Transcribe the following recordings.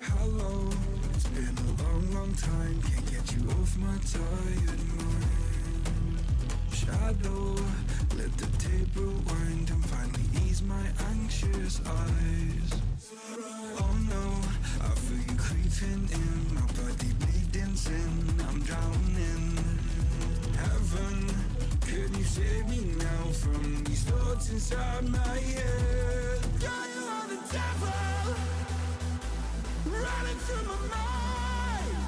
Hello, it's been a long, long time. Can't get you off my tired mind. Shadow, let the tape rewind and finally ease my anxious eyes. Oh no, I feel you creeping in, my body bleeding sin. I'm drowning. Heaven, can you save me now from these thoughts inside my head? Yeah, you're the devil, running through my mind.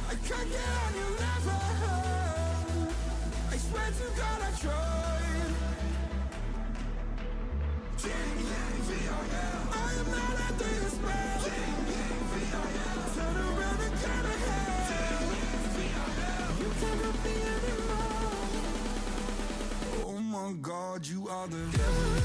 I can't get on your level. I swear to God I tried. I am not under your spell. Turn around and turn ahead. You can't help me anymore. Oh my God, you are the devil.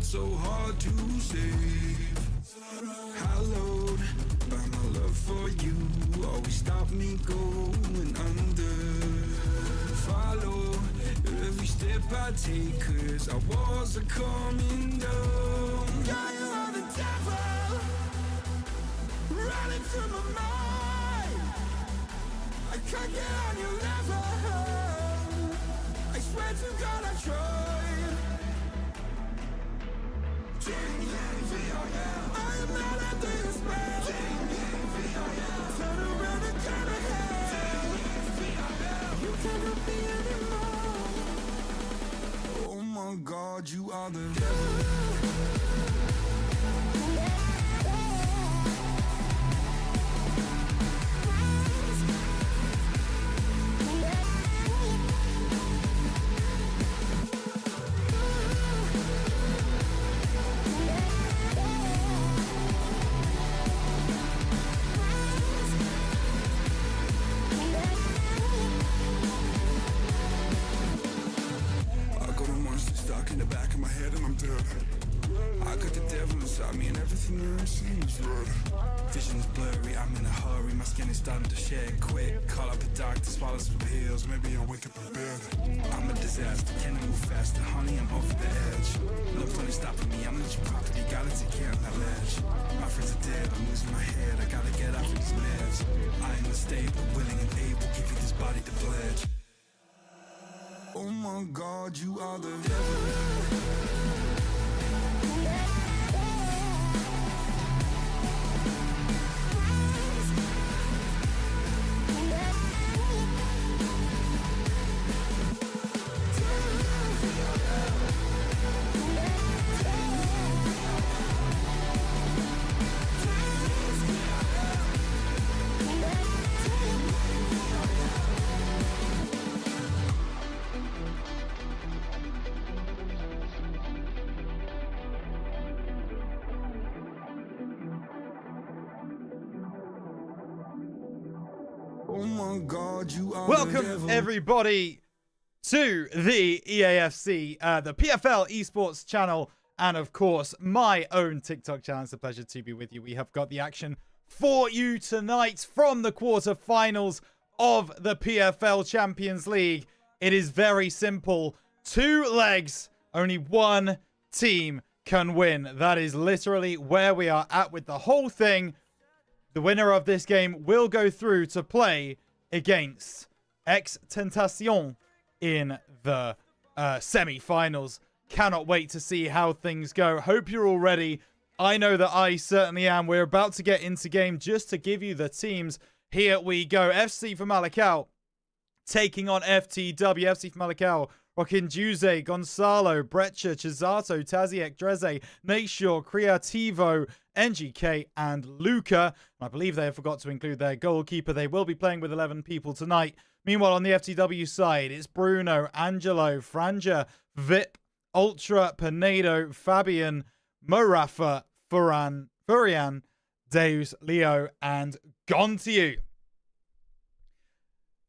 So hard to save. Hallowed by my love for you, always stop me going under. Follow every step I take, cause our walls are coming down. Yeah, you're the devil, running through my mind. I can't get on your level. I swear to God I tried. I am not under your spell. Turn around and turn ahead. You can't help me anymore. Oh my God, you are the devil. In the back of my head and I'm dead. I got the devil inside me and everything there seems red. Vision's blurry, I'm in a hurry, my skin is starting to shed quick. Call up the doctor, swallow some pills, maybe I'll wake up in bed. I'm a disaster, can I move faster? Honey, I'm off the edge. No fun is stopping me, I'm not your property, gotta take care of that ledge. My friends are dead, I'm losing my head, I gotta get off of these meds. I am unstable, willing and able, give you this body to pledge. Oh my God, you are the devil. Oh my God, you are Welcome, everybody, to the EAFC, the PFL esports channel, and of course, my own TikTok channel. It's a pleasure to be with you. We have got the action for you tonight from the quarterfinals of the PFL Champions League. It is very simple. 2 legs, only one team can win. That is literally where we are at with the whole thing. The winner of this game will go through to play against X-Tentacion in the semi-finals. Cannot wait to see how things go. Hope you're all ready. I know that I certainly am. We're about to get into game. Just to give you the teams, here we go. FC Famalicao taking on FTW. FC Famalicao rocking Juze, Gonzalo, Breccia, Chizato, Taziek, Dreze, Nashor, Creativo, NGK, and Luca. I believe they forgot to include their goalkeeper. They will be playing with 11 people tonight. Meanwhile, on the FTW side, it's Bruno, Angelo, Franja, Vip, Ultra, Pinedo, Fabian, Morafa, Furian, Deus, Leo, and Gontiu.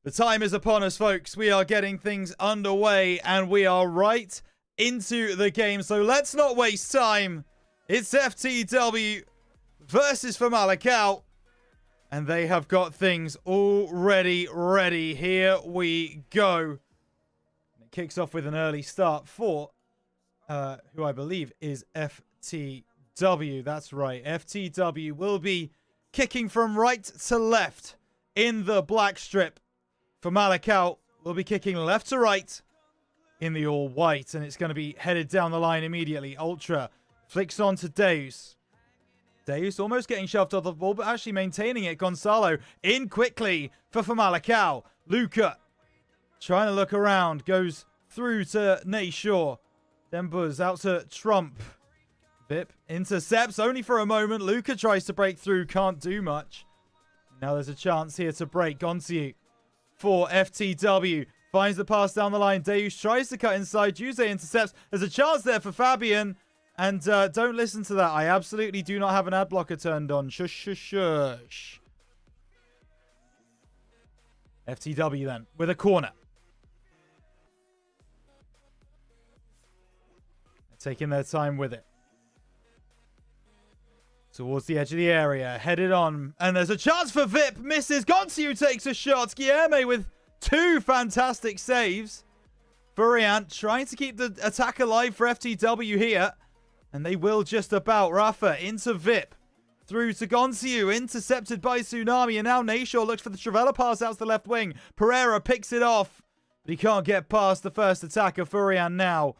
The time is upon us, folks. We are getting things underway, and we are right into the game. So let's not waste time. It's FTW versus Famalicao, and they have got things already ready. Here we go. It kicks off with an early start for who I believe is FTW. That's right. FTW will be kicking from right to left in the black strip. Famalicao will be kicking left to right in the all white, and it's going to be headed down the line immediately. Ultra flicks on to Deus. Deus almost getting shoved off the ball, but actually maintaining it. Gonzalo in quickly for Famalicao. Luca trying to look around, goes through to Nayshaw. Then Buzz out to Trump. Vip intercepts only for a moment. Luca tries to break through, can't do much. Now there's a chance here to break. Gonziu for FTW. Finds the pass down the line. Deus tries to cut inside. Jose intercepts. There's a chance there for Fabian. And don't listen to that. I absolutely do not have an ad blocker turned on. Shush, shush, shush. FTW then with a corner. Taking their time with it. Towards the edge of the area. Headed on. And there's a chance for Vip. Misses. Gonziu takes a shot. Guilherme with 2 fantastic saves. Furian trying to keep the attack alive for FTW here. And they will just about. Rafa into Vip. Through to Gonziu. Intercepted by Tsunami. And now Nayshaw looks for the Travella pass out to the left wing. Pereira picks it off. But he can't get past the first attacker. Furian now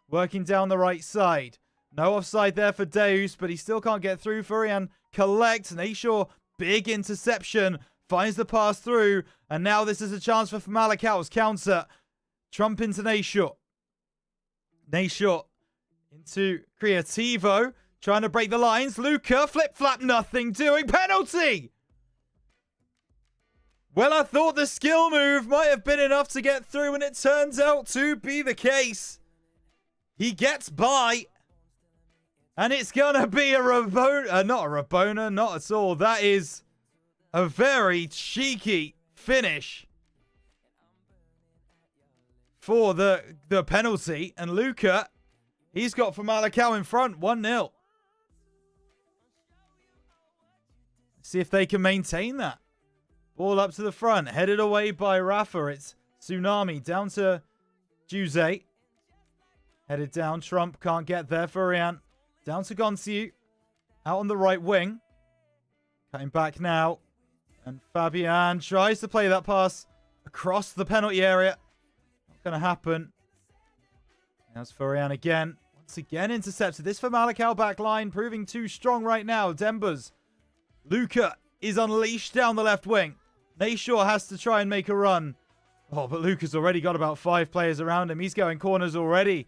working down the right side. No offside there for Deus, but he still can't get through. Furian collects. Nayshaw, big interception. Finds the pass through. And now this is a chance for Famalicao's counter. Trump into Nayshaw. Nayshaw into Creativo. Trying to break the lines. Luca, flip-flap, nothing doing. Penalty! Well, I thought the skill move might have been enough to get through, and it turns out to be the case. He gets by. And it's going to be a Rabona. Not a Rabona, not at all. That is a very cheeky finish for the penalty. And Luca, he's got Famalicao in front, 1-0. See if they can maintain that. Ball up to the front, headed away by Rafa. It's Tsunami down to Jose. Headed down, Trump can't get there. Furian down to Gonziu. Out on the right wing. Cutting back now. And Fabian tries to play that pass across the penalty area. Not going to happen. There's Furian again. Once again intercepted. This Famalicao back line proving too strong right now. Dembers. Luca is unleashed down the left wing. Nayshaw has to try and make a run. Oh, but Luca's already got about 5 players around him. He's going corners already.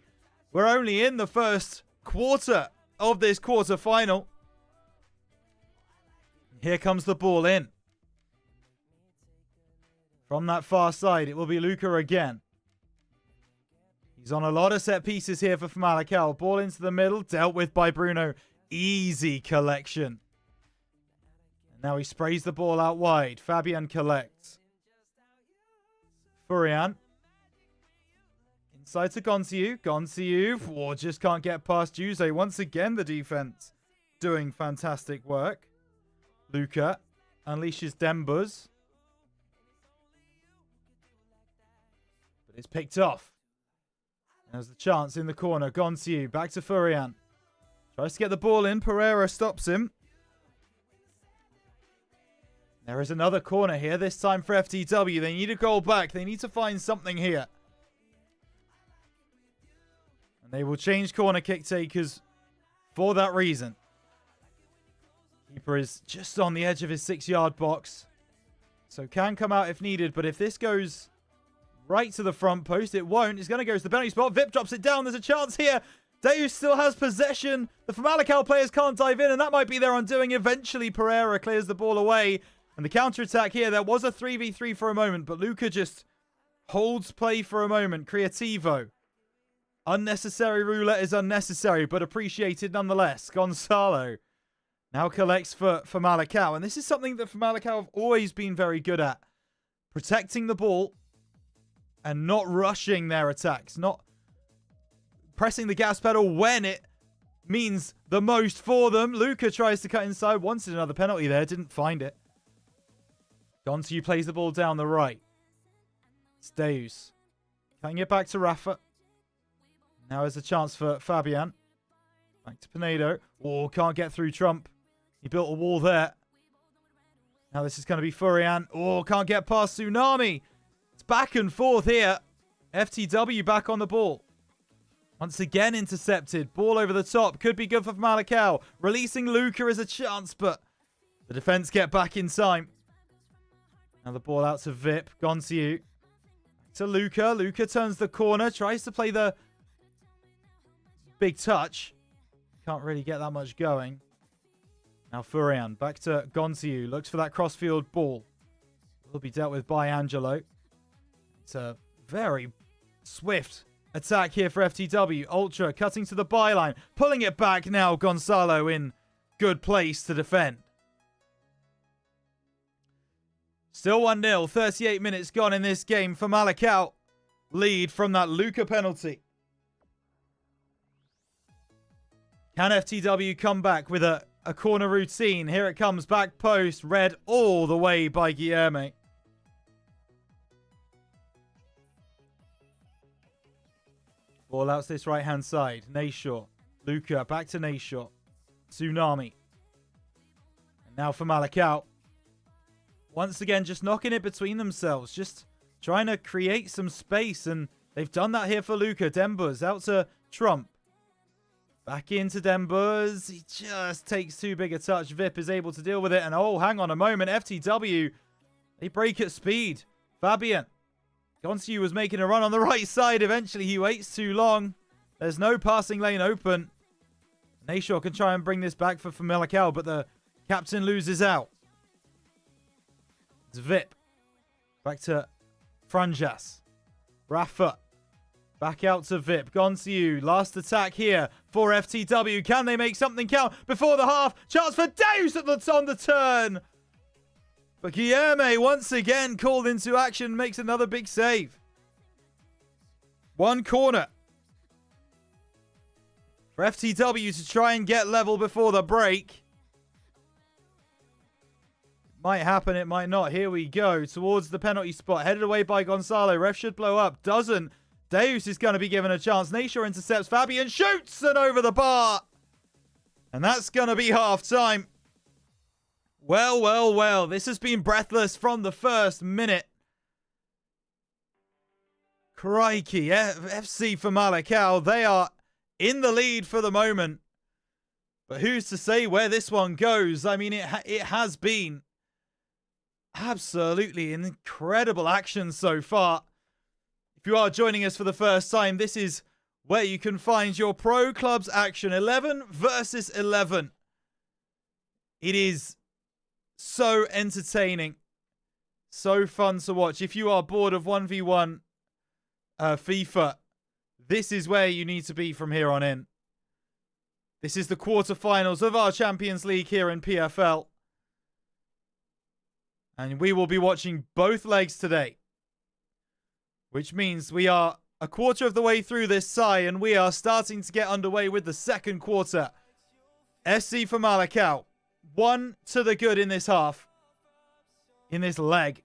We're only in the first quarter of this quarter-final. Here comes the ball in. From that far side, it will be Luca again. He's on a lot of set pieces here for Famalicao. Ball into the middle, dealt with by Bruno. Easy collection. And now he sprays the ball out wide. Fabian collects. Furian. Inside to Gonziu. Gonziu just can't get past Jose. Once again, the defense doing fantastic work. Luca unleashes Dembers. But it's picked off. There's the chance in the corner. Gonziu back to Furian. Tries to get the ball in. Pereira stops him. There is another corner here. This time for FTW. They need a goal back. They need to find something here. They will change corner kick takers for that reason. Keeper is just on the edge of his 6-yard box. So can come out if needed. But if this goes right to the front post, it won't. It's going to go to the penalty spot. Vip drops it down. There's a chance here. Deus still has possession. The Famalicao players can't dive in, and that might be their undoing. Eventually, Pereira clears the ball away. And the counter-attack here, there was a 3v3 for a moment, but Luca just holds play for a moment. Creativo. Unnecessary roulette is unnecessary, but appreciated nonetheless. Gonzalo now collects for Famalicao. And this is something that Famalicao have always been very good at. Protecting the ball and not rushing their attacks. Not pressing the gas pedal when it means the most for them. Luca tries to cut inside. Wanted another penalty there. Didn't find it. Gonzu plays the ball down the right. It's Deus. Cutting it back to Rafa. Now there's a chance for Fabian. Back to Pinedo. Oh, can't get through Trump. He built a wall there. Now this is going to be Furian. Oh, can't get past Tsunami. It's back and forth here. FTW back on the ball. Once again intercepted. Ball over the top. Could be good for Famalicao. Releasing Luca is a chance, but the defense get back in time. Now the ball out to Vip. Gonsiu. To Luca. Luca turns the corner. Tries to play the big touch. Can't really get that much going. Now Furian. Back to Gonsiu. Looks for that crossfield ball. Will be dealt with by Angelo. It's a very swift attack here for FTW. Ultra cutting to the byline. Pulling it back now. Gonzalo in good place to defend. Still 1-0. 38 minutes gone in this game. Famalicao lead from that Luca penalty. Can FTW come back with a corner routine? Here it comes. Back post. Read all the way by Guilherme. Ball out to this right-hand side. Nayshaw. Luca back to Nayshaw. Tsunami. And now Famalicao. Once again, just knocking it between themselves. Just trying to create some space. And they've done that here for Luca. Dembers out to Trump. Back into Dembers. He just takes too big a touch. Vip is able to deal with it. And oh, hang on a moment. FTW, they break at speed. Fabian. Gonsiu was making a run on the right side. Eventually, he waits too long. There's no passing lane open. Nayshaw can try and bring this back for Famalicao, but the captain loses out. It's Vip. Back to Franjas. Rafa. Back out to Vip. Gonsiu. Last attack here for FTW. Can they make something count before the half? Chance for Deus on the turn. But Guilherme once again called into action. Makes another big save. One corner for FTW to try and get level before the break. Might happen, it might not. Here we go. Towards the penalty spot. Headed away by Gonzalo. Ref should blow up. Doesn't. Deus is going to be given a chance. Nayshaw intercepts. Fabian shoots and over the bar. And that's going to be half time. Well, well, well. This has been breathless from the first minute. Crikey. FC Famalicao. They are in the lead for the moment. But who's to say where this one goes? I mean, it has been absolutely an incredible action so far. If you are joining us for the first time, this is where you can find your pro clubs action. 11 versus 11. It is so entertaining. So fun to watch. If you are bored of 1v1 FIFA, this is where you need to be from here on in. This is the quarterfinals of our Champions League here in PFL. And we will be watching both legs today. Which means we are a quarter of the way through this side and we are starting to get underway with the second quarter. SC Famalicao, 1 to the good in this half. In this leg.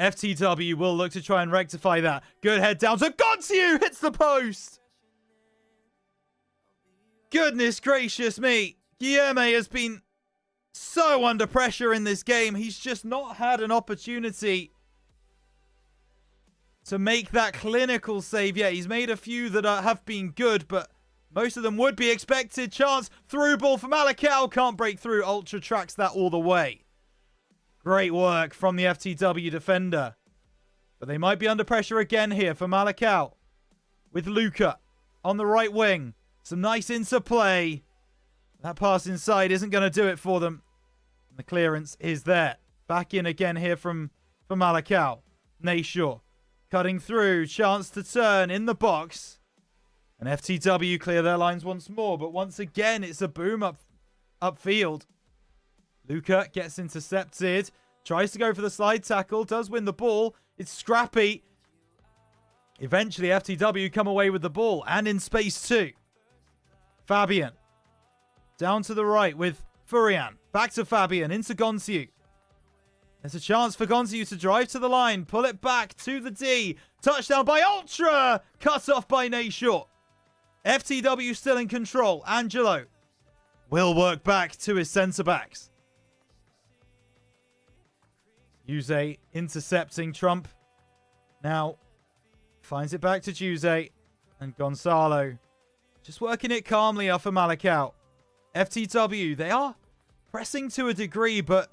FTW will look to try and rectify that. Good head down to Gonsiu, hits the post. Goodness gracious me. Guilherme has been so under pressure in this game. He's just not had an opportunity to make that clinical save yet. He's made a few that have been good, but most of them would be expected. Chance, through ball for Famalicao. Can't break through. Ultra tracks that all the way. Great work from the FTW defender. But they might be under pressure again here for Famalicao. With Luca on the right wing. Some nice interplay. That pass inside isn't going to do it for them. The clearance is there. Back in again here from Famalicao. Nayshaw cutting through. Chance to turn in the box. And FTW clear their lines once more. But once again, it's a boom upfield. Luca gets intercepted. Tries to go for the slide tackle. Does win the ball. It's scrappy. Eventually, FTW come away with the ball. And in space too. Fabian. Down to the right with Furian. Back to Fabian. Into Gonsiu. There's a chance for Gonsiu to drive to the line. Pull it back to the D. Touchdown by Ultra. Cut off by Nayshaw. FTW still in control. Angelo will work back to his centre backs. Juze intercepting Trump. Now finds it back to Juze. And Gonzalo just working it calmly off of Famalicao. FTW, they are pressing to a degree, but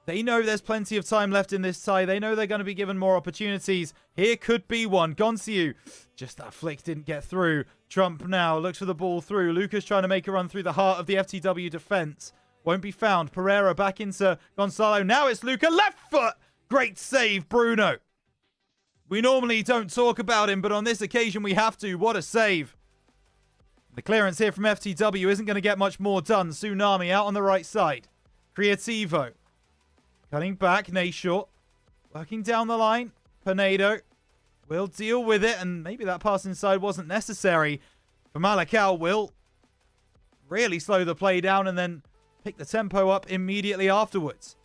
they know there's plenty of time left in this tie. They know they're going to be given more opportunities. Here could be one. Gonsiu, just that flick didn't get through. Trump now looks for the ball through. Lucas trying to make a run through the heart of the FTW defense. Won't be found. Pereira back into Gonzalo. Now it's Luca. Left foot. Great save, Bruno. We normally don't talk about him, but on this occasion we have to. What a save. The clearance here from FTW isn't going to get much more done. Tsunami out on the right side. Creativo. Cutting back. Nayshaw. Working down the line. Pinedo will deal with it. And maybe that pass inside wasn't necessary. Famalicao will really slow the play down and then pick the tempo up immediately afterwards.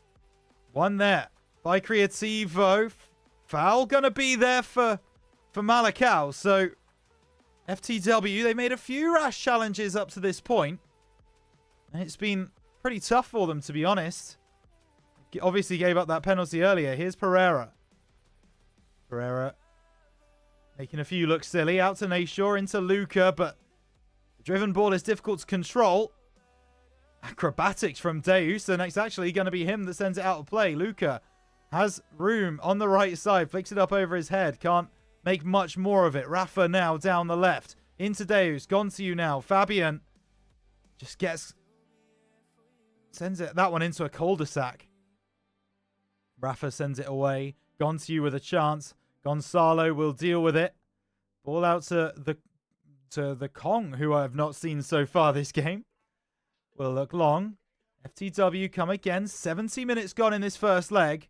One there by Creativo. Foul going to be there for Famalicao. So FTW, they made a few rash challenges up to this point. And it's been pretty tough for them, to be honest. Obviously gave up that penalty earlier. Here's Pereira. Pereira making a few look silly. Out to Nayshaw, into Luca, but the driven ball is difficult to control. Acrobatics from Deus, and it's actually going to be him that sends it out of play. Luca has room on the right side. Flicks it up over his head. Can't make much more of it. Rafa now down the left. Into Deus. Gonsiu now. Fabian just sends that one into a cul-de-sac. Rafa sends it away. Gonsiu with a chance. Gonzalo will deal with it. Ball out to the Kong, who I have not seen so far this game. Will look long. FTW come again. 70 minutes gone in this first leg.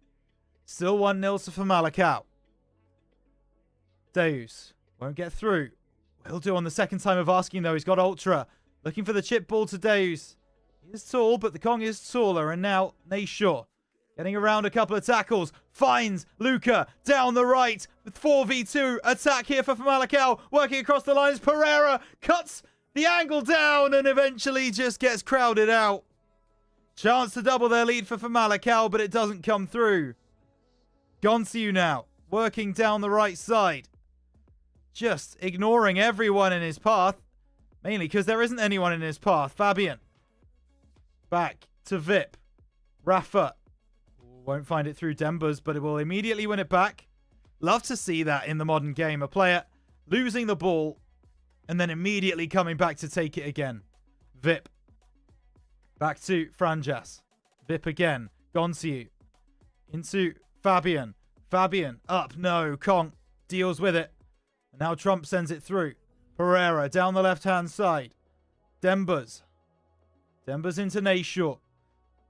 Still 1-0 to Famalicao. Deus won't get through. Will do on the second time of asking, though. He's got Ultra. Looking for the chip ball to Deus. He is tall, but the Kong is taller. And now Nayshaw getting around a couple of tackles. Finds Luca down the right with 4v2 attack here for Famalicao. Working across the lines. Pereira cuts the angle down and eventually just gets crowded out. Chance to double their lead for Famalicao, but it doesn't come through. Gonsiu now working down the right side. Just ignoring everyone in his path. Mainly because there isn't anyone in his path. Fabian. Back to Vip. Rafa. Won't find it through Dembers, but it will immediately win it back. Love to see that in the modern game. A player losing the ball and then immediately coming back to take it again. Vip. Back to Franjas. Vip again. Gonsiu. Into Fabian. Fabian up. No. Kong deals with it. And now Trump sends it through. Pereira down the left-hand side. Dembers. Dembers into Nayshaw.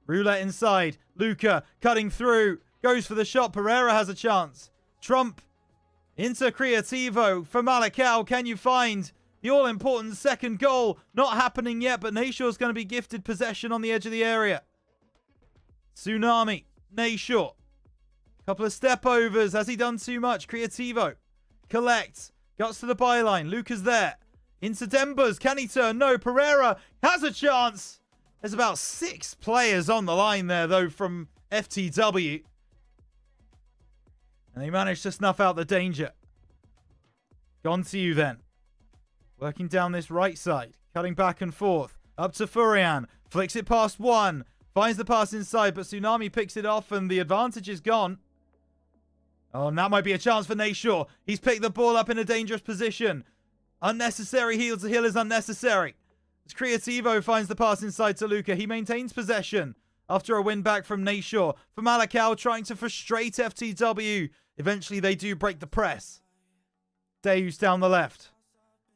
Roulette inside. Luca cutting through. Goes for the shot. Pereira has a chance. Trump into Creativo. Famalicao, can you find the all-important second goal? Not happening yet, but Nayshaw's going to be gifted possession on the edge of the area. Tsunami. Nayshaw. Couple of step overs. Has he done too much? Creativo collects. Guts to the byline. Luca's there. Into Dembers. Can he turn? No. Pereira has a chance. There's about 6 players on the line there, though, from FTW. And they managed to snuff out the danger. Gonsiu then. Working down this right side. Cutting back and forth. Up to Furian. Flicks it past one. Finds the pass inside, but Tsunami picks it off and the advantage is gone. Oh, and that might be a chance for Nayshaw. He's picked the ball up in a dangerous position. Unnecessary heel to heel is unnecessary. As Creativo finds the pass inside to Luca. He maintains possession. after a win back from Nashor. Famalicao trying to frustrate FTW. Eventually, they do break the press. Deus down the left.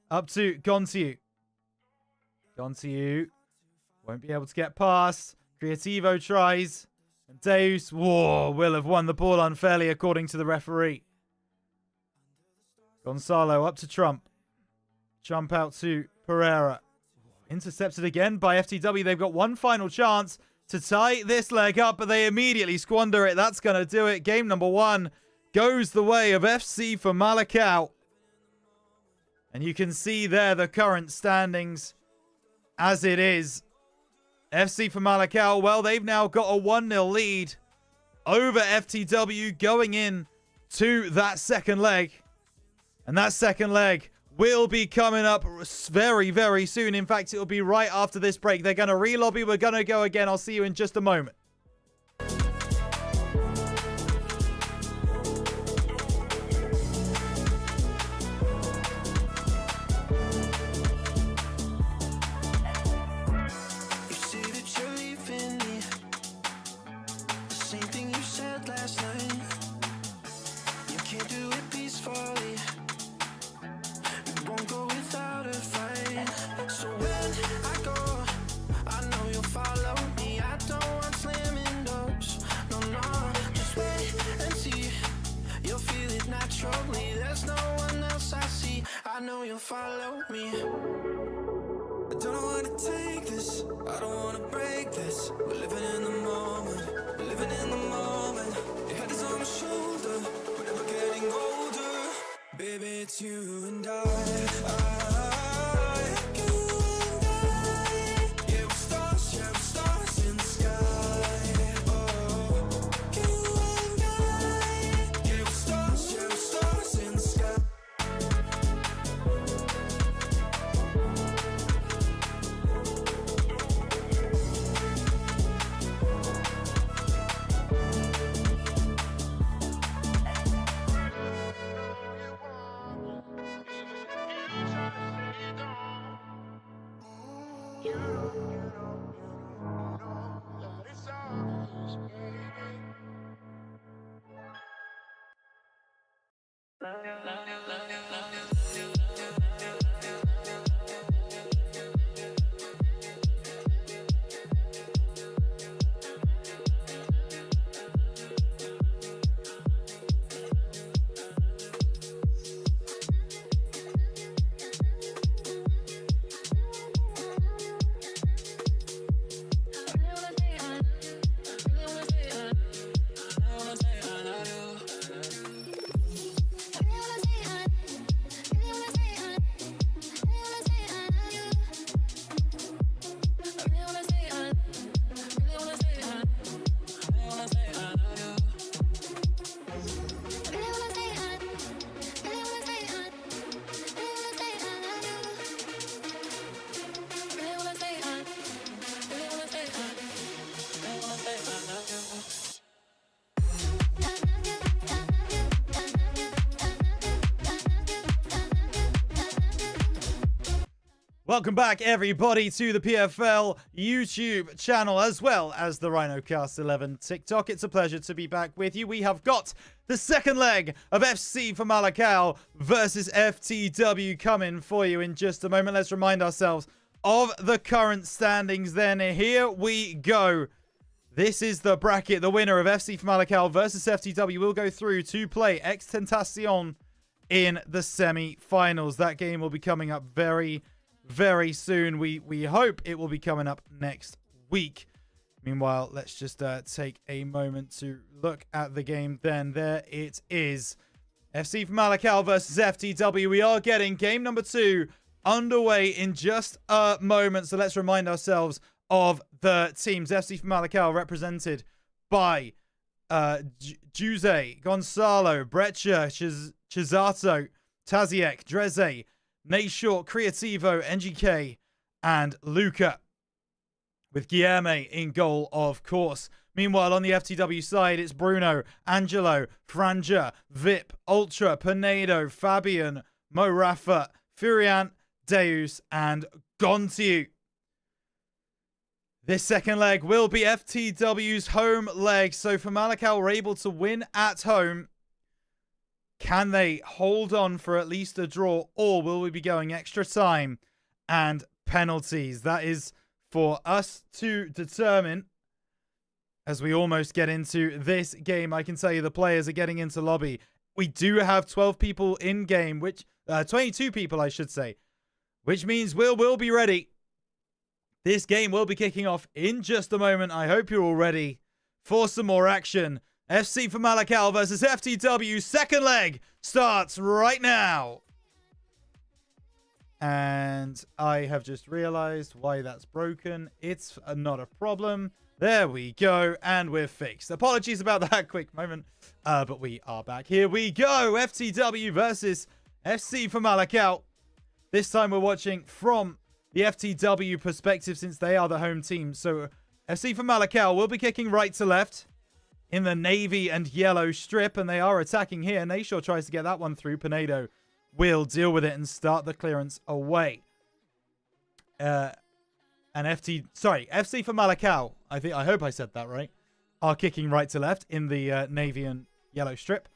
Up to Gontiu. Gontiu won't be able to get past. Creativo tries. And Deus, will have won the ball unfairly according to the referee. Gonzalo up to Trump. Jump out to Pereira. Intercepted again by FTW. They've got one final chance to tie this leg up, but they immediately squander it. That's going to do it. Game number 1 goes the way of FC Famalicao. And you can see there the current standings as it is. FC Famalicao, well, they've now got a 1-0 lead over FTW going in to that second leg. And that second leg will be coming up very, very soon. In fact, it will be right after this break. They're going to re-lobby. We're going to go again. I'll see you in just a moment. There's no one else I see. I know you'll follow me. I don't want to take this. I don't want to break this. We're living in the moment. We're living in the moment. Your head is on my shoulder. We're never getting older. Baby, it's you and I. Yeah, we're stars in the sky. Welcome back, everybody, to the PFL YouTube channel, as well as the RhinoCast11 TikTok. It's a pleasure to be back with you. We have got the second leg of FC Famalicao versus FTW coming for you in just a moment. Let's remind ourselves of the current standings then. Here we go. This is the bracket. The winner of FC Famalicao versus FTW will go through to play Extentacion in the semi-finals. That game will be coming up very soon. We hope it will be coming up next week. Meanwhile, let's just take a moment to look at the game then. There it is. FC Famalicao versus FTW. We are getting game number 2 underway in just a moment. So let's remind ourselves of the teams. FC Famalicao represented by Jose, Gonzalo, Breccia, Chizato, Taziek, Dreze, Nashor, Creativo, NGK, and Luca. With Guilherme in goal, of course. Meanwhile, on the FTW side, it's Bruno, Angelo, Franja, Vip, Ultra, Pinedo, Fabian, Mo Rafa, Furiant, Deus, and Gontiu. This second leg will be FTW's home leg. So Famalicao were able to win at home. Can they hold on for at least a draw, or will we be going extra time and penalties? That is for us to determine. As we almost get into this game, I can tell you the players are getting into lobby. We do have 12 people in game, which 22 people, I should say, which means we'll be ready. This game will be kicking off in just a moment. I hope you're all ready for some more action. FC Famalicao versus FTW. Second leg starts right now. And I have just realized why that's broken. It's not a problem. There we go. And we're fixed. Apologies about that quick moment. But we are back. Here we go. FTW versus FC Famalicao. This time we're watching from the FTW perspective since they are the home team. So FC Famalicao will be kicking right to left in the navy and yellow strip. And they are attacking here. Nashor tries to get that one through. Pinedo will deal with it and start the clearance away. And FC Famalicao, I hope I said that right, are kicking right to left in the navy and yellow strip.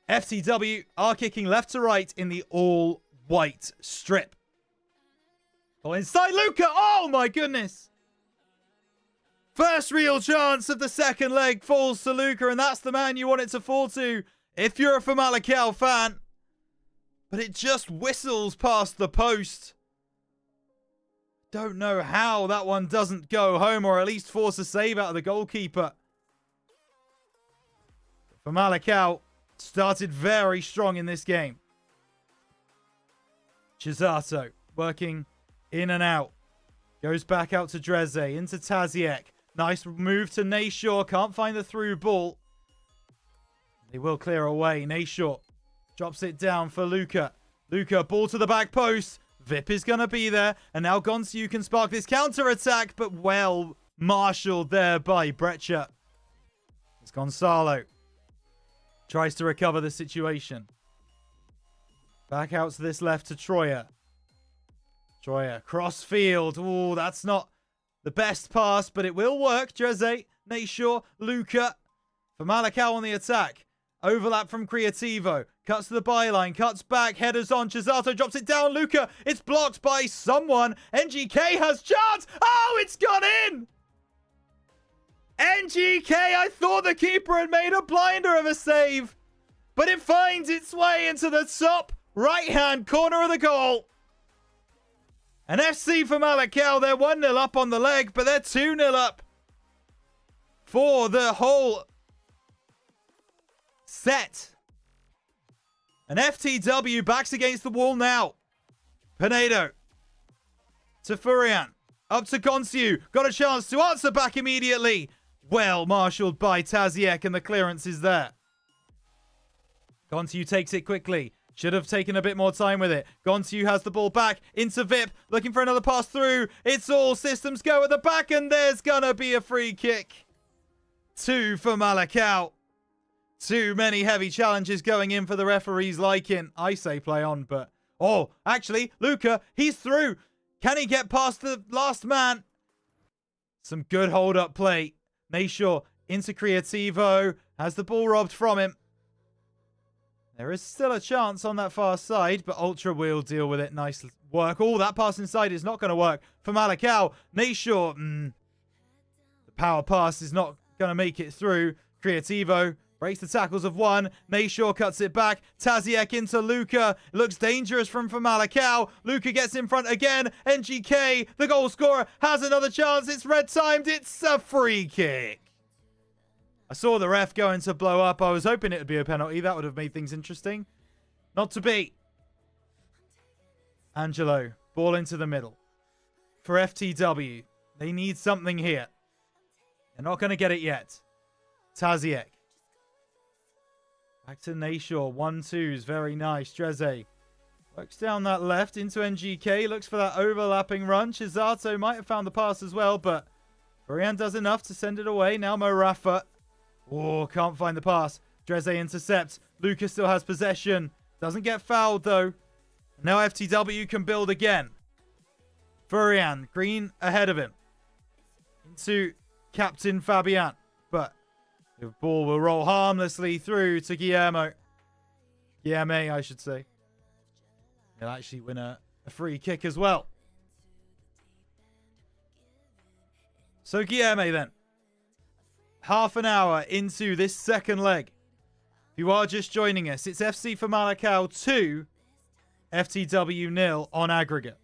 FTW are kicking left to right in the all white strip. Oh, inside Luca. Oh, my goodness. First real chance of the second leg falls to Luca, and that's the man you want it to fall to if you're a Famalicao fan. But it just whistles past the post. Don't know how that one doesn't go home, or at least force a save out of the goalkeeper. Famalicao started very strong in this game. Chisato working in and out. Goes back out to Dreze. Into Taziek. Nice move to Nashor. Can't find the through ball. They will clear away. Nashor drops it down for Luca. Luca, ball to the back post. Vip is going to be there. And now Gonsiu can spark this counter-attack, but well marshaled there by Brecha. It's Gonzalo. Tries to recover the situation. Back out to this left to Troya. Troya, cross field. Oh, that's not the best pass, but it will work. Dreze, Nashor, Luca. Famalicao on the attack. Overlap from Creativo. Cuts to the byline. Cuts back. Headers on. Chisato drops it down. Luca. It's blocked by someone. NGK has chance. Oh, it's gone in. NGK, I thought the keeper had made a blinder of a save. But it finds its way into the top right-hand corner of the goal. And FC Famalicao, they're 1-0 up on the leg, but they're 2-0 up for the whole set. And FTW backs against the wall now. Pinedo to Furian. Up to Gonsiu. Got a chance to answer back immediately. Well marshaled by Taziek, and the clearance is there. Gonsiu takes it quickly. Should have taken a bit more time with it. Gonsiu has the ball back into Vip. Looking for another pass through. It's all systems go at the back, and there's going to be a free kick. 2 for Famalicao. Too many heavy challenges going in for the referee's liking. I say play on, but... Oh, actually, Luca, he's through. Can he get past the last man? Some good hold-up play. Nashor into Creativo. Has the ball robbed from him. There is still a chance on that far side, but Ultra will deal with it. Nice work. Oh, that pass inside is not going to work for Famalicao. Nashor, the power pass is not going to make it through. Creativo breaks the tackles of one. Nashor cuts it back. Taziek into Luca. Looks dangerous from Famalicao. Luca gets in front again. NGK, the goal scorer, has another chance. It's red timed. It's a free kick. I saw the ref going to blow up. I was hoping it would be a penalty. That would have made things interesting. Not to be. Angelo, ball into the middle. For FTW, they need something here. They're not going to get it yet. Taziek. Back to Nashor. 1-2s. Very nice. Dreze works down that left into NGK. Looks for that overlapping run. Chisato might have found the pass as well, but Furian does enough to send it away. Now Morafa. Oh, can't find the pass. Dreze intercepts. Lucas still has possession. Doesn't get fouled, though. Now FTW can build again. Furian, Green ahead of him. into Captain Fabian. But the ball will roll harmlessly through to Guillermo. Guillermo, I should say. He'll actually win a free kick as well. So Guillermo then. Half an hour into this second leg. If you are just joining us, it's FC Famalicao 2, FTW 0 on aggregate.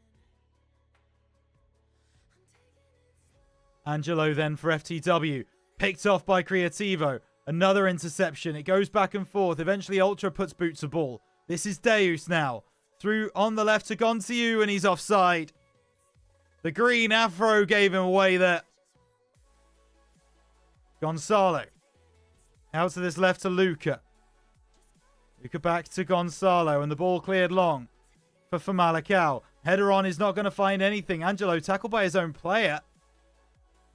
Angelo then for FTW. Picked off by Creativo. Another interception. It goes back and forth. Eventually Ultra puts boot to ball. This is Deus now. Through on the left to Gontieu, and he's offside. The green afro gave him away there. Gonzalo. Out to this left to Luca. Luca back to Gonzalo, and the ball cleared long for Famalicao. Header on is not going to find anything. Angelo tackled by his own player.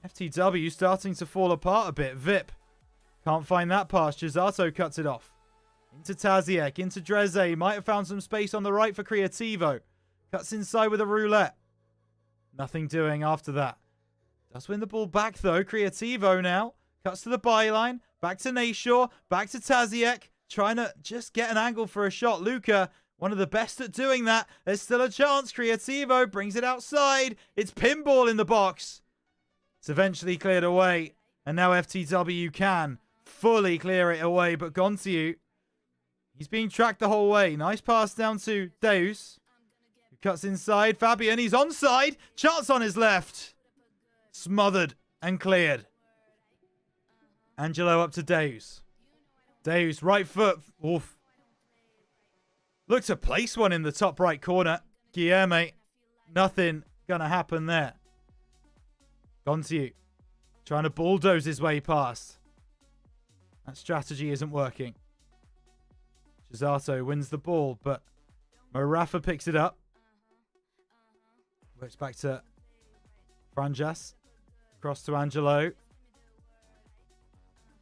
FTW starting to fall apart a bit. Vip can't find that pass. Gisato cuts it off. Into Taziek, into Dreze. Might have found some space on the right for Creativo. Cuts inside with a roulette. Nothing doing after that. Does win the ball back though. Creativo now. Cuts to the byline. Back to Nayshaw. Back to Taziek. Trying to just get an angle for a shot. Luca, one of the best at doing that. There's still a chance. Creativo brings it outside. It's pinball in the box. It's eventually cleared away. And now FTW can fully clear it away. But Gontieu, he's being tracked the whole way. Nice pass down to Deus. Who cuts inside. Fabian, he's onside. Chance on his left. Smothered and cleared. Angelo up to Deus. Deus, right foot. Oof. Look to place one in the top right corner. Guillermo. Nothing gonna happen there. Gontieu. Trying to bulldoze his way past. That strategy isn't working. Gisato wins the ball, but Morafa picks it up. Works back to Franjas. Across to Angelo.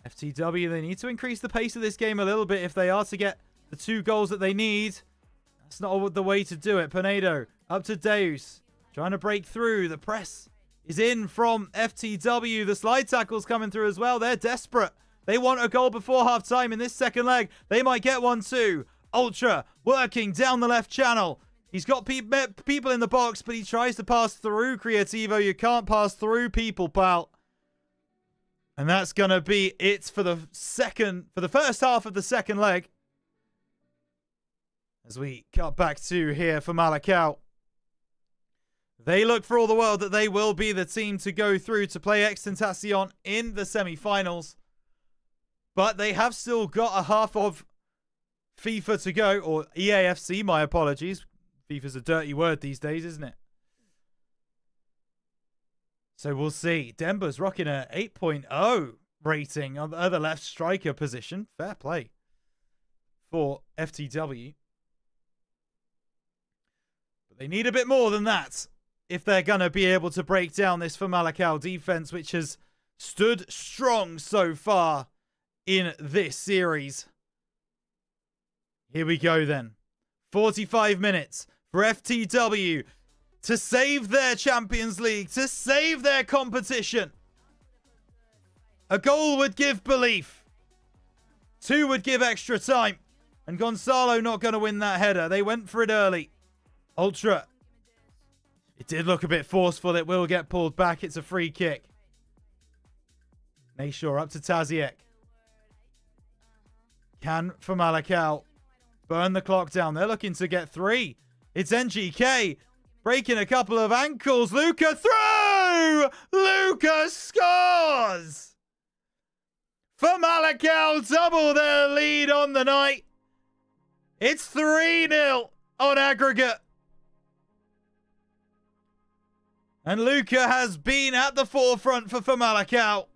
FTW, they need to increase the pace of this game a little bit if they are to get the 2 goals that they need. That's not the way to do it. Pinedo up to Deus. Trying to break through. The press is in from FTW. The slide tackle's coming through as well. They're desperate. They want a goal before half-time in this second leg. They might get one too. Ultra working down the left channel. He's got people in the box, but he tries to pass through Creativo. You can't pass through people, pal. And that's going to be it for the first half of the second leg. As we cut back to here for Famalicao. They look for all the world that they will be the team to go through to play Extentacion in the semi-finals. But they have still got a half of FIFA to go, or EAFC, my apologies. FIFA's a dirty word these days, isn't it? So we'll see. Denver's rocking a 8.0 rating on the other left striker position. Fair play for FTW. But they need a bit more than that if they're going to be able to break down this Famalicao defense, which has stood strong so far in this series. Here we go then. 45 minutes for FTW to save their Champions League, to save their competition. A goal would give belief. 2 would give extra time. And Gonzalo not going to win that header. They went for it early. Ultra. It did look a bit forceful. It will get pulled back. It's a free kick. Nayshaw up to Taziek. Can Famalicao burn the clock down? They're looking to get 3. It's NGK. Breaking a couple of ankles. Luca through! Luca scores! Famalicao double their lead on the night. It's 3-0 on aggregate. And Luca has been at the forefront for Famalicao,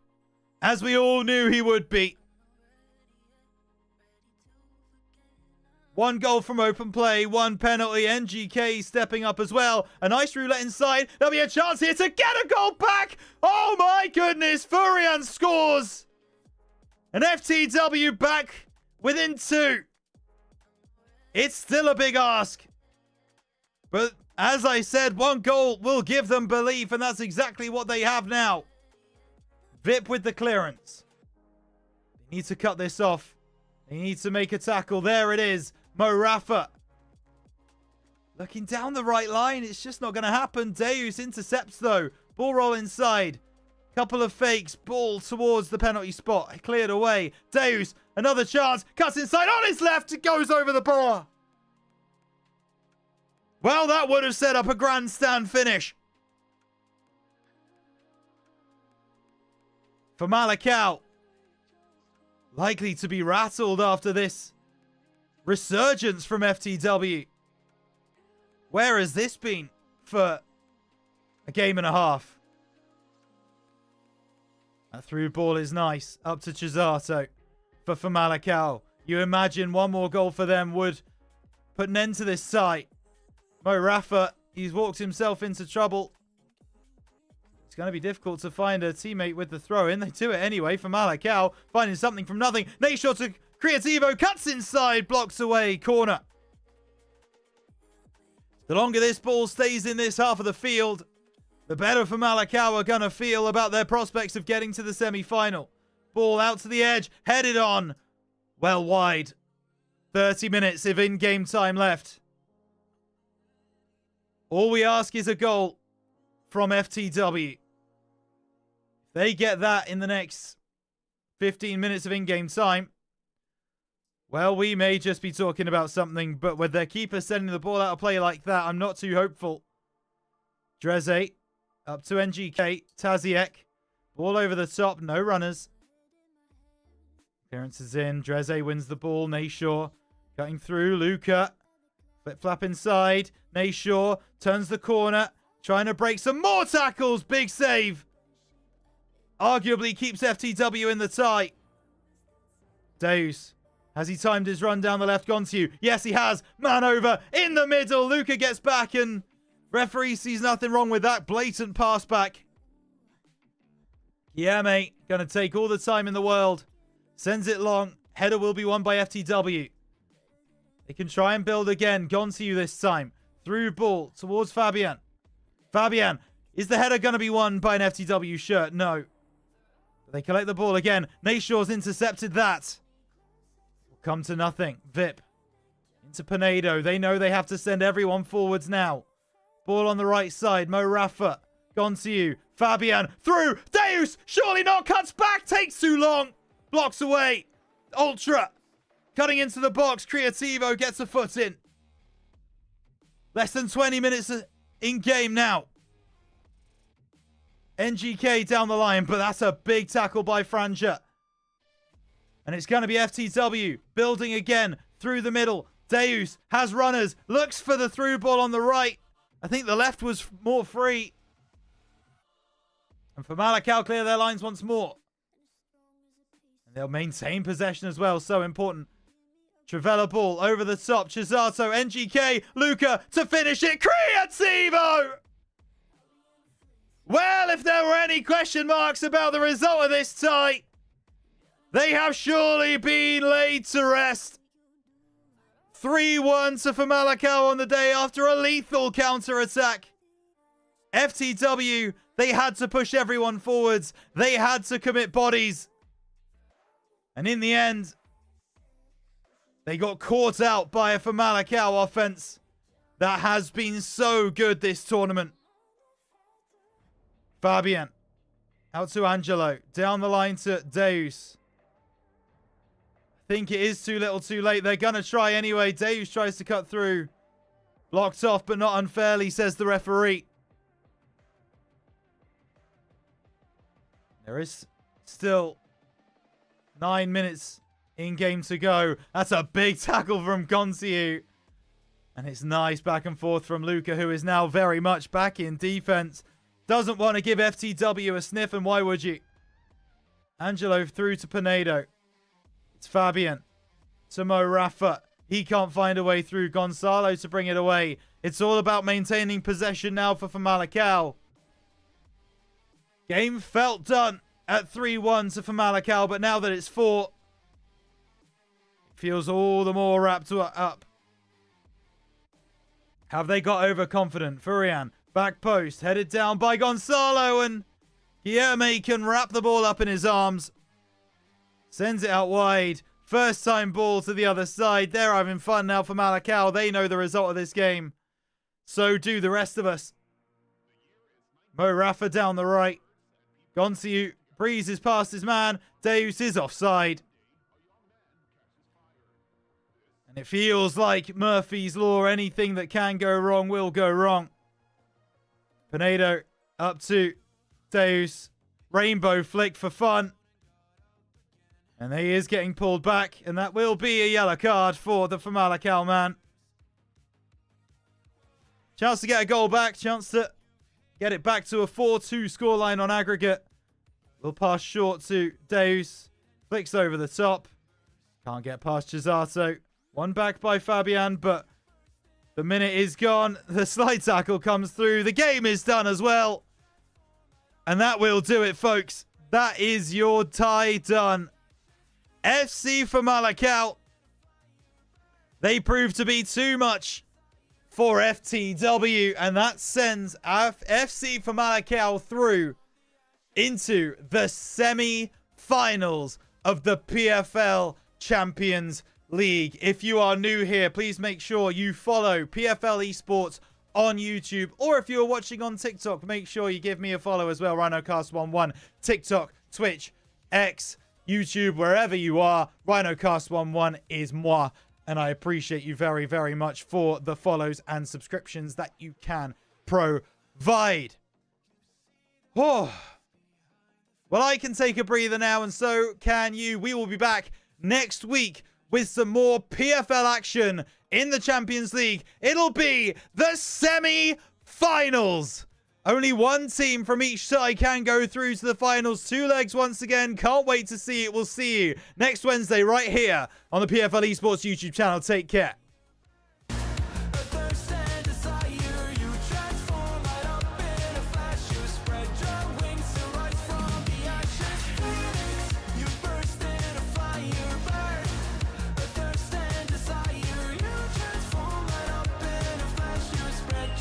as we all knew he would be. 1 goal from open play, 1 penalty. NGK stepping up as well. A nice roulette inside. There'll be a chance here to get a goal back. Oh my goodness. Furian scores. And FTW back within 2. It's still a big ask. But as I said, 1 goal will give them belief. And that's exactly what they have now. Vip with the clearance. They need to cut this off. They need to make a tackle. There it is. Mo Rafa. Looking down the right line. It's just not going to happen. Deus intercepts though. Ball roll inside. Couple of fakes. Ball towards the penalty spot. Cleared away. Deus. Another chance. Cuts inside on his left. It goes over the bar. Well, that would have set up a grandstand finish. Famalicao. Likely to be rattled after this resurgence from FTW. Where has this been for a game and a half? That through ball is nice. Up to Chisato for Famalicao. You imagine one more goal for them would put an end to this sight. Mo Rafa, he's walked himself into trouble. It's going to be difficult to find a teammate with the throw in. They do it anyway. Famalicao finding something from nothing. Nashor to Creativo. Cuts inside. Blocks away. Corner. The longer this ball stays in this half of the field, the better Famalicao are going to feel about their prospects of getting to the semi-final. Ball out to the edge. Headed on. Well wide. 30 minutes of in-game time left. All we ask is a goal from FTW. If they get that in the next 15 minutes of in-game time, well, we may just be talking about something, but with their keeper sending the ball out of play like that, I'm not too hopeful. Dreze up to NGK. Taziek. Ball over the top. No runners. Clearance is in. Dreze wins the ball. Nashor cutting through. Luca. Flip flap inside. Nashor turns the corner. Trying to break some more tackles. Big save. Arguably keeps FTW in the tie. Deus. Has he timed his run down the left? Gone to you. Yes, he has. Man over in the middle. Luca gets back and referee sees nothing wrong with that. Blatant pass back. Yeah, mate. Going to take all the time in the world. Sends it long. Header will be won by FTW. They can try and build again. Gone to you this time. Through ball towards Fabian. Fabian. Is the header going to be won by an FTW shirt? No. But they collect the ball again. Nashor's intercepted that. Come to nothing. Vip. Into Pinedo. They know they have to send everyone forwards now. Ball on the right side. Mo Rafa. Gone to you. Fabian. Through. Deus. Surely not. Cuts back. Takes too long. Blocks away. Ultra. Cutting into the box. Creativo gets a foot in. Less than 20 minutes in game now. NGK down the line. But that's a big tackle by Franja. And it's going to be FTW building again through the middle. Deus has runners. Looks for the through ball on the right. I think the left was more free. And Famalicao clear their lines once more. And they'll maintain possession as well. So important. Travella ball over the top. Chisato, NGK, Luca to finish it. Creativo! Well, if there were any question marks about the result of this tie, they have surely been laid to rest. 3-1 to Famalicao on the day after a lethal counter-attack. FTW, they had to push everyone forwards. They had to commit bodies. And in the end, they got caught out by a Famalicao offense that has been so good this tournament. Fabian. Out to Angelo. Down the line to Deus. Think it is too little too late. They're going to try anyway. Deus tries to cut through. Blocked off, but not unfairly, says the referee. There is still 9 minutes in game to go. That's a big tackle from Gonsiu. And it's nice back and forth from Luca, who is now very much back in defense. Doesn't want to give FTW a sniff, and why would you? Angelo through to Pinedo. It's Fabian. To Mo Rafa. He can't find a way through. Gonzalo to bring it away. It's all about maintaining possession now for Famalicao. Game felt done at 3-1 to Famalicao, but now that it's 4, it feels all the more wrapped up. Have they got overconfident? Furian, back post, headed down by Gonzalo, and Guilherme can wrap the ball up in his arms. Sends it out wide. First time ball to the other side. They're having fun now for Famalicao. They know the result of this game. So do the rest of us. Mo Rafa down the right. Gonciu breezes past his man. Deus is offside. And it feels like Murphy's Law. Anything that can go wrong will go wrong. Pinedo up to Deus. Rainbow flick for fun. And he is getting pulled back. And that will be a yellow card for the Famalicao man. Chance to get a goal back. Chance to get it back to a 4-2 scoreline on aggregate. Will pass short to Deus. Flicks over the top. Can't get past Chisato. One back by Fabian, but the minute is gone. The slide tackle comes through. The game is done as well. And that will do it, folks. That is your tie done. FC Famalicao. They prove to be too much for FTW. And that sends FC Famalicao through into the semi-finals of the PFL Champions League. If you are new here, please make sure you follow PFL Esports on YouTube, or if you're watching on TikTok, make sure you give me a follow as well. RhinoCast11, TikTok, Twitch, X, YouTube, wherever you are. RhinoCast11 is moi, and I appreciate you very, very much for the follows and subscriptions that you can provide. Oh, well, I can take a breather now, and so can you. We will be back next week with some more PFL action in the Champions League. It'll be the semi-finals. Only one team from each side can go through to the finals. 2 legs once again. Can't wait to see it. We'll see you next Wednesday right here on the PFL Esports YouTube channel. Take care.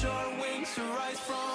Your wings to rise from